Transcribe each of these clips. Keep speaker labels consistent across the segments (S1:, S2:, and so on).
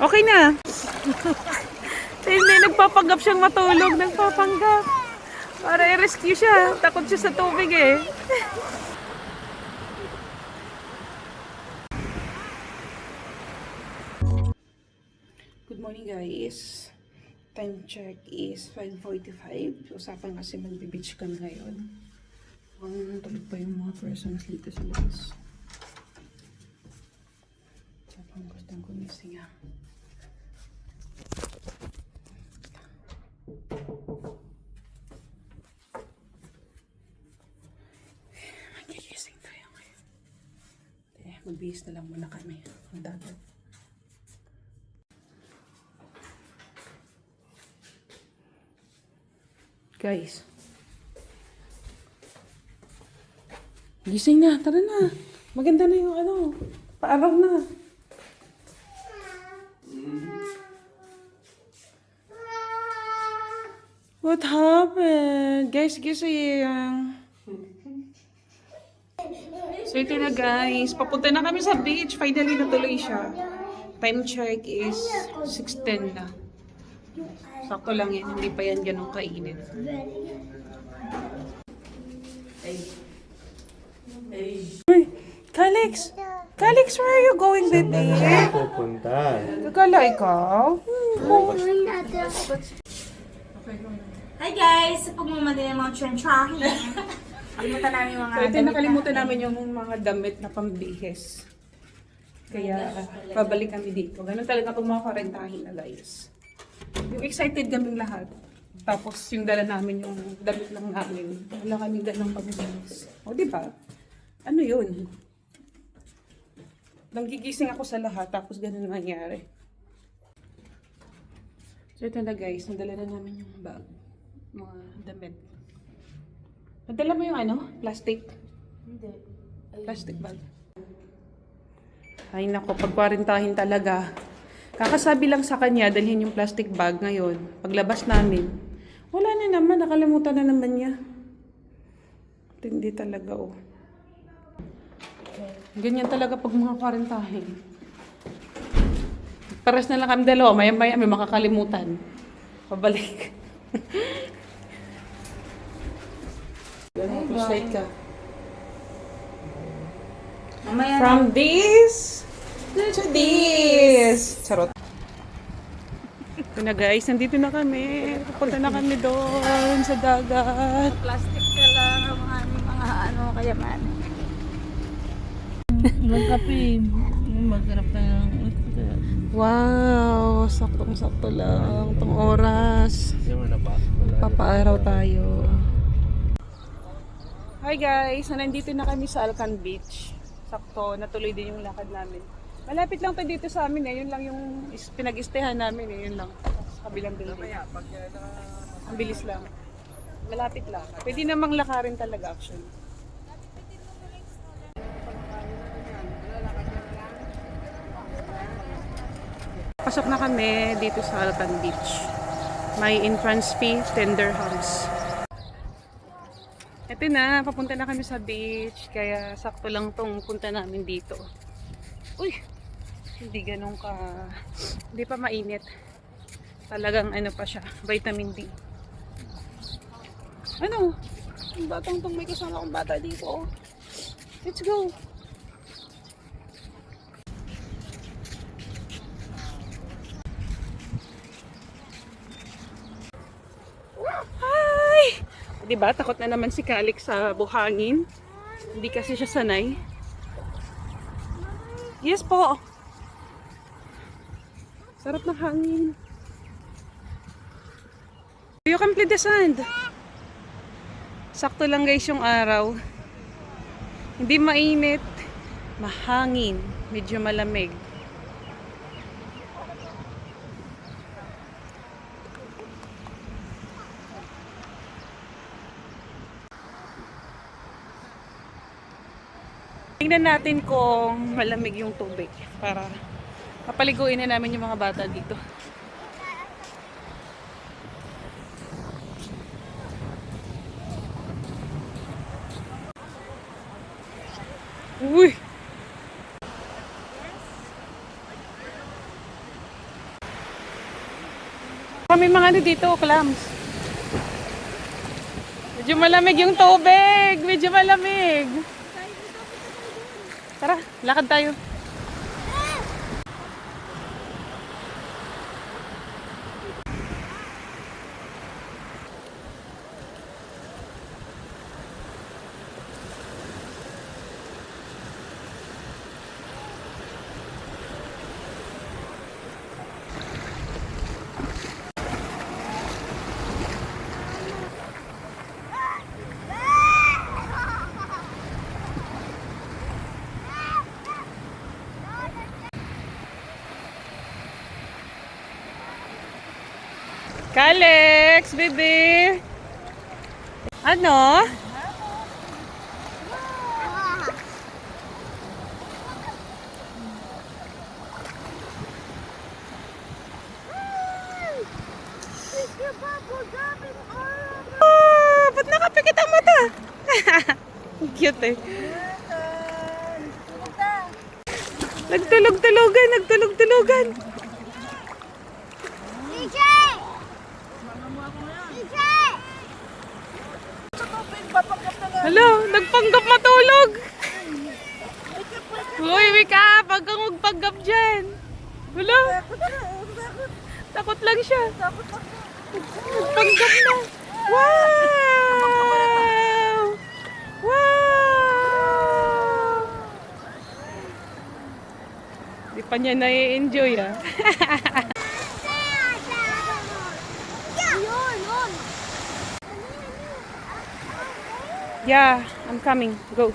S1: Okay na. Hindi, nagpapanggap siyang matulog. Nagpapanggap. Para i-rescue siya. Takot siya sa tubig eh. Good morning guys. Time check is 5:45. Usapan kasi magbe-beach kami ngayon. Tulog pa yung mga persons dito sa labas. Sapang gustong gumising ah. Magigising tayo ngayon. Magbihis na lang muna kami. Ang dagat. Guys. Gising na. Tara na. Maganda na yung ano. Paaraw na. What happened? Guys, gising. So ito na guys. Papunta na kami sa beach. Finally natuloy siya. Time check is 6:10 na. Sakto lang yan. Hindi pa yan ganun kainit. Uy, Calix! Calix, where are you going, baby?
S2: Pupunta.
S1: Nagala ikaw?
S3: Hi guys! Sa pagmamali ng mga trend-tracking. Kalimutan namin yung mga
S1: So ito nakalimutan namin yung mga damit na pambihis. Kaya pabalik kami dito. Ganun talaga pag mga karentahin na guys. Yung excited kaming lahat. Tapos yung dala namin yung damit lang namin. Wala kami dalang pambihis. O diba? Ano yun? Nanggigising ako sa lahat tapos ganun nangyari. So ito na guys, nadala na namin yung bag. Mga damit. Nadala mo yung ano? Plastic?
S3: Hindi.
S1: Plastic bag. Ay nako, pagkwarintahin talaga. Kakasabi lang sa kanya, dalhin yung plastic bag ngayon. Paglabas namin, wala na naman, nakalimutan na naman niya. Hindi talaga oh. Ganyan talaga pag mga kwarintahin. Pares na lang kami dalawa, maya-maya may makakalimutan. Pabalik. Flashlight ka.
S3: Mamaya
S1: From this to this. Charot. Ito na guys, nandito na kami. Pupunta na kami doon sa dagat.
S3: plastic ka lang ang mga ano kayaman.
S4: Magkape. Magharap na ng...
S1: Wow, saktong-sakto lang itong oras. Papaaraw tayo. Hi guys, nandito na kami sa Alcan Beach. Sakto, natuloy din yung lakad namin. Malapit lang to dito sa amin eh. Yun lang yung pinag-istehan namin eh. Yun lang. Sa kabilang building. Ang bilis lang. Malapit lang. Pwede namang lakarin talaga actually. Pasok na kami dito sa Alcan Beach. May entrance fee, $10. Ito na, papunta na kami sa beach. Kaya sakto lang tong punta namin dito. Uy! Hindi ganun ka... Hindi pa mainit. Talagang ano pa siya, vitamin D. Ano? Yung batang tong may kasama akong bata dito. Let's go! Hi! Diba? Takot na naman si Calix sa buhangin. Hindi kasi siya sanay. Yes po. Sarap ng hangin. You can play the sand. Sakto lang guys yung araw. Hindi mainit. Mahangin. Medyo malamig. Tingnan natin kung malamig yung tubig para mapaliguin na namin yung mga bata dito. Uy! Baka may mga ano dito, clams. Medyo malamig yung tubig. Medyo malamig. Tara, lakad tayo. Kalex, baby. Ano? Oh, ba't nakapikit ang mata? Cute eh. Nagtulog-tulogan, nagtulog-tulogan.
S3: DJ! DJ!
S1: Hello, nagpanggap matulog. Uy, wake up. Huwag kang magpanggap dyan. Hello. Takot lang siya. Nagpanggap na. Wow! Wow! Di pa niya na-enjoy ah. Yeah, I'm coming. Go.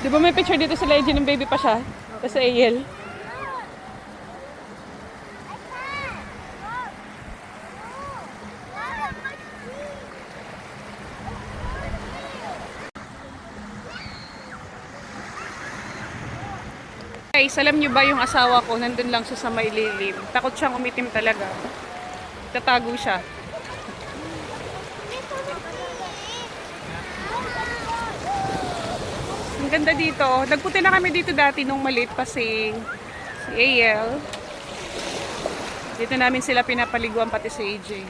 S1: Di ba may picture dito sa Legend ng baby pa siya? Tapos sa AL. Guys, alam niyo ba yung asawa ko nandun lang siya sa may lilim. Takot siyang umitim talaga. Tatago siya. Ang ganda dito. Nagpunta na kami dito dati nung maliit pa si AL. Dito namin sila pinapaliguan pati si AJ.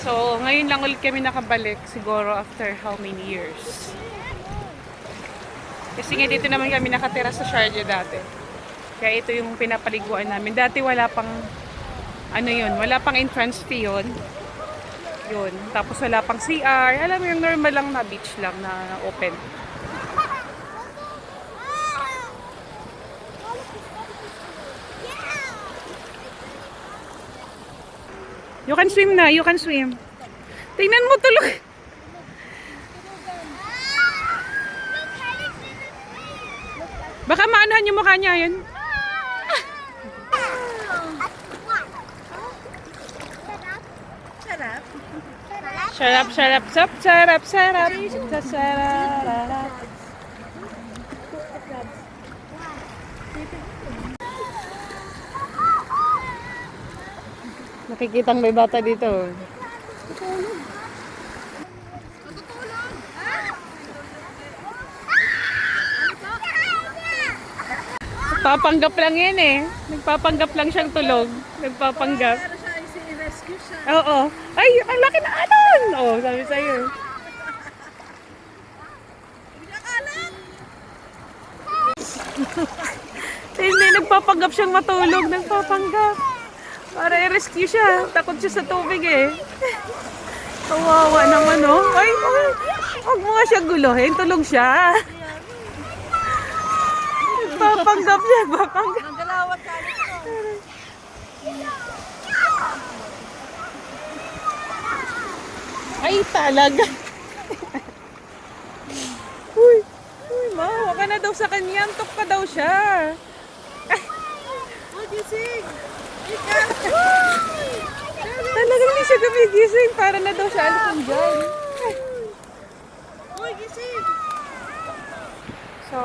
S1: So, ngayon lang ulit kami nakabalik siguro after how many years. Kasi nga dito naman kami nakatira sa Sharjah dati. Kaya ito yung pinapaliguan namin. Dati wala pang ano yun, wala pang entrance fee yun. Yun. Tapos wala pang CR. Alam mo yung normal lang na beach lang na open. You can swim na, you can swim. Tingnan mo tulog. Baka maanahan yung mukha niya yun. Sarap, sarap, sarap, sarap, sarap, sarap. Nakikitang may bata dito. Nagpapanggap lang yan eh. Nagpapanggap lang siyang tulog. Nagpapanggap. Oo. Ay, ang laki na alon! Oo, sabi sa'yo. Hindi, nagpapanggap siyang matulog. Nagpapanggap. Para i-rescue siya. Takot siya sa tubig eh. Kawawa naman oh. Ay, huwag mo nga siya guluhin. Tulog siya. Nagpapanggap siya. Nagpapanggap.
S3: Nagalawat ka
S1: Ay, talaga. Uy, mahawa ka na daw sa kanya. Antok ka daw siya.
S3: gising!
S1: Talagang hindi siya gumigising. Para na daw siya alisin dyan.
S3: Uy, gising!
S1: So,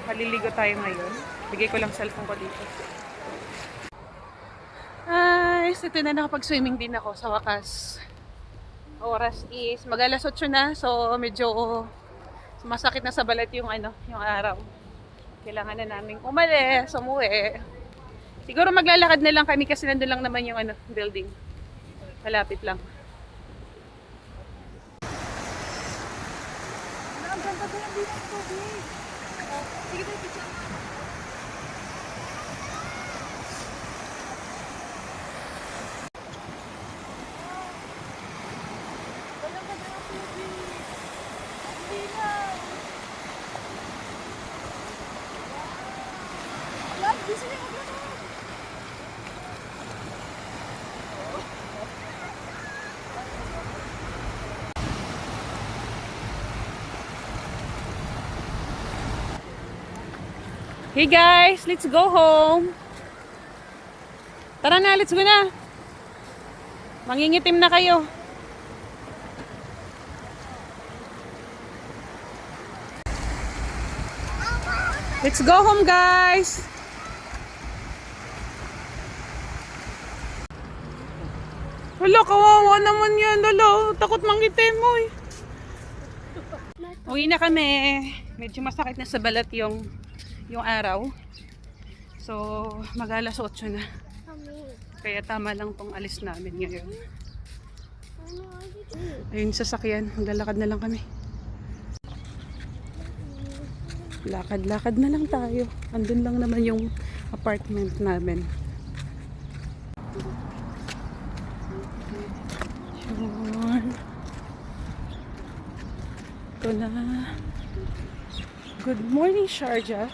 S1: maliligo tayo ngayon. Bigay ko lang cellphone ko dito. Ay, ito na nakapag-swimming din ako sa wakas. Oras is mag-alas 8 na. So, medyo sumasakit na sa balat yung yung araw. Kailangan na namin umalis, umuwi. Siguro maglalakad na lang kami kasi nandun lang naman yung building. Malapit lang. Hey guys, let's go home. Tara na, let's go na. Mangingitim na kayo. Let's go home, guys. Wala, kawawa naman yan. Lalo, takot mangitim mo eh. Uwi na kami. Medyo masakit na sa balat yung araw. So, mag-alas 8 na. Kaya tama lang tong alis namin ngayon. Ayun, sasakyan. Maglalakad na lang kami. Lakad-lakad na lang tayo. Andun lang naman yung apartment namin. Yun. Ito na. Good morning, Sharjah.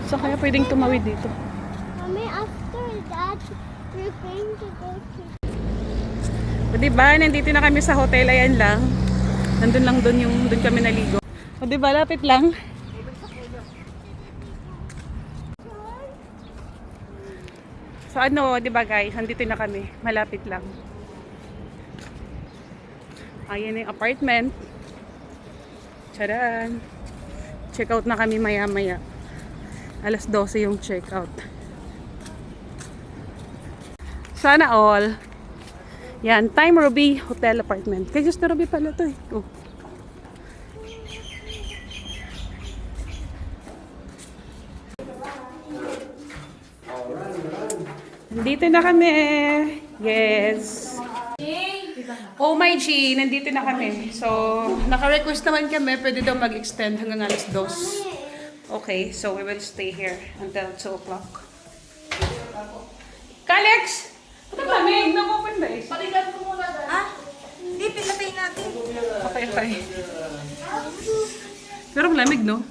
S1: So, kaya pwedeng tumawid dito.
S2: Mommy, after that, we're going to go to...
S1: O diba, nandito na kami sa hotel, ayan lang. Nandun lang doon kami naligo. O diba, lapit lang. So ano, diba guys, nandito na kami. Malapit lang. Ayan yung apartment. Tcharan! Check out na kami maya-maya. Alas 12 yung check out. Sana all. Yan, Time Ruby Hotel Apartment. Kay Just Ruby pala to eh. Oh. Nandito na kami. Yes. Oh my G, nandito na kami. So, naka-request naman kami. Pwede daw mag-extend hanggang alas 2. Okay, so we will stay here until 2 o'clock. Kalex! Ito ba? May nag-open ba eh?
S3: Paligan ko muna na. Ah? Hindi, pinatay natin.
S1: Okay, okay. Pero malamig, no?